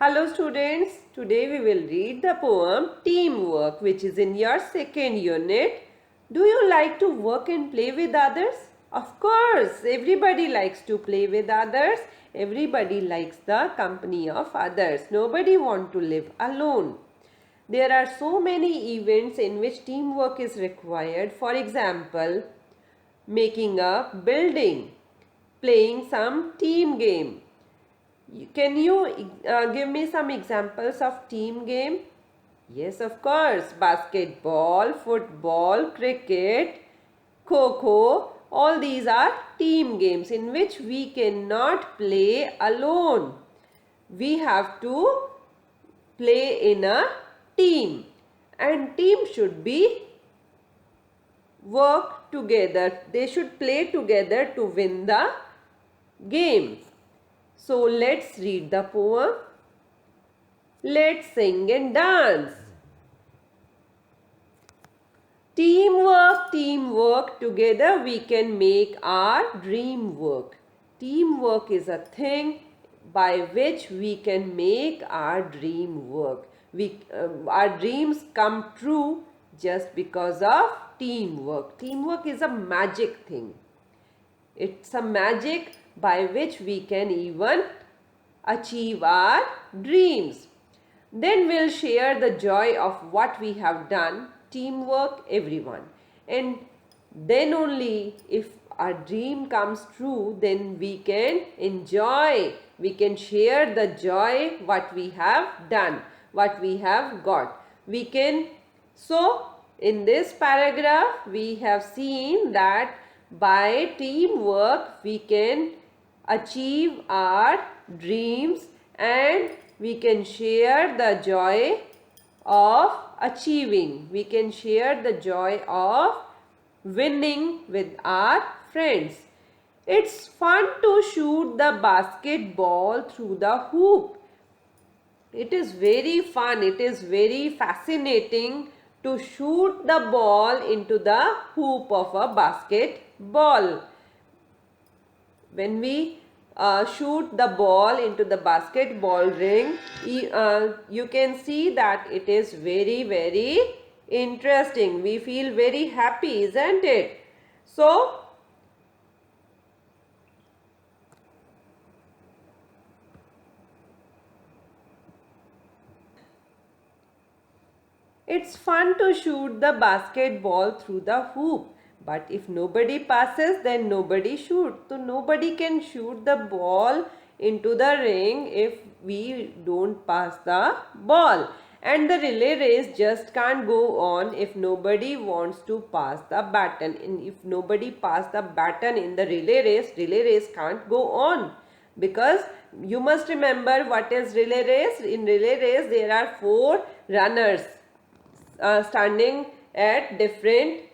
Hello students, today we will read the poem Teamwork which is in your second unit. Do you like to work and play with others? Of course, everybody likes to play with others. Everybody likes the company of others. Nobody wants to live alone. There are so many events in which teamwork is required. For example, making a building, playing some team game. Can you give me some examples of team game? Yes, of course. Basketball, football, cricket, kho-kho. All these are team games in which we cannot play alone. We have to play in a team. And team should be work together. They should play together to win the game. So let's read the poem. Let's sing and dance. Teamwork, teamwork, together we can make our dream work. Teamwork is a thing by which we can make our dream work. Our dreams come true just because of teamwork. Teamwork is a magic thing. It's a magic by which we can even achieve our dreams. Then we'll share the joy of what we have done, teamwork, everyone. And then only if our dream comes true, then we can enjoy, we can share the joy what we have done, what we have got. So in this paragraph, we have seen that by teamwork, we can achieve our dreams and we can share the joy of achieving. We can share the joy of winning with our friends. It's fun to shoot the basketball through the hoop. It is very fun. It is very fascinating to shoot the ball into the hoop of a basketball. When we shoot the ball into the basketball ring, you can see that it is very, very interesting. We feel very happy, isn't it? So, it's fun to shoot the basketball through the hoop. But if nobody passes, then nobody shoots. So nobody can shoot the ball into the ring if we don't pass the ball. And the relay race just can't go on if nobody wants to pass the baton. And if nobody pass the baton in the relay race can't go on. Because you must remember what is relay race. In relay race, there are 4 runners standing at different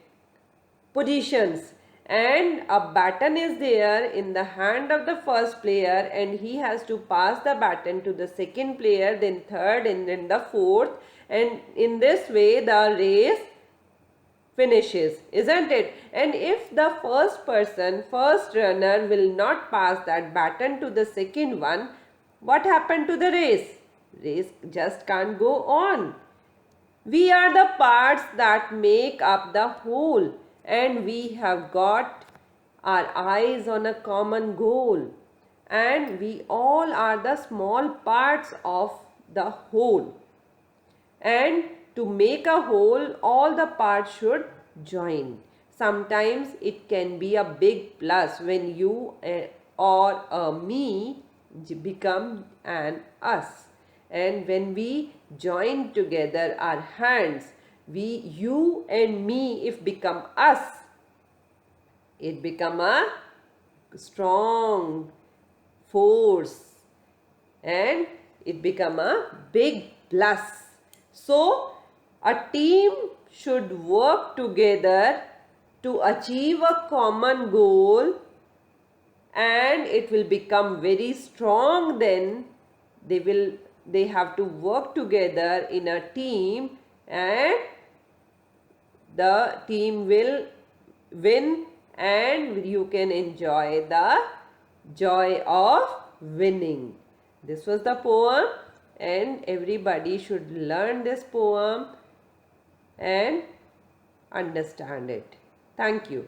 positions and a baton is there in the hand of the first player and he has to pass the baton to the second player, then third and then the fourth, and in this way the race finishes, isn't it? And if the first runner will not pass that baton to the second one, what happened to the race? Race just can't go on. We are the parts that make up the whole and we have got our eyes on a common goal and we all are the small parts of the whole. And to make a whole, all the parts should join. Sometimes it can be a big plus when you or a me become an us. And when we join together our hands, you and me, if become us, it become a strong force and it become a big plus. So, a team should work together to achieve a common goal and it will become very strong. Then they have to work together in a team and the team will win and you can enjoy the joy of winning. This was the poem and everybody should learn this poem and understand it. Thank you.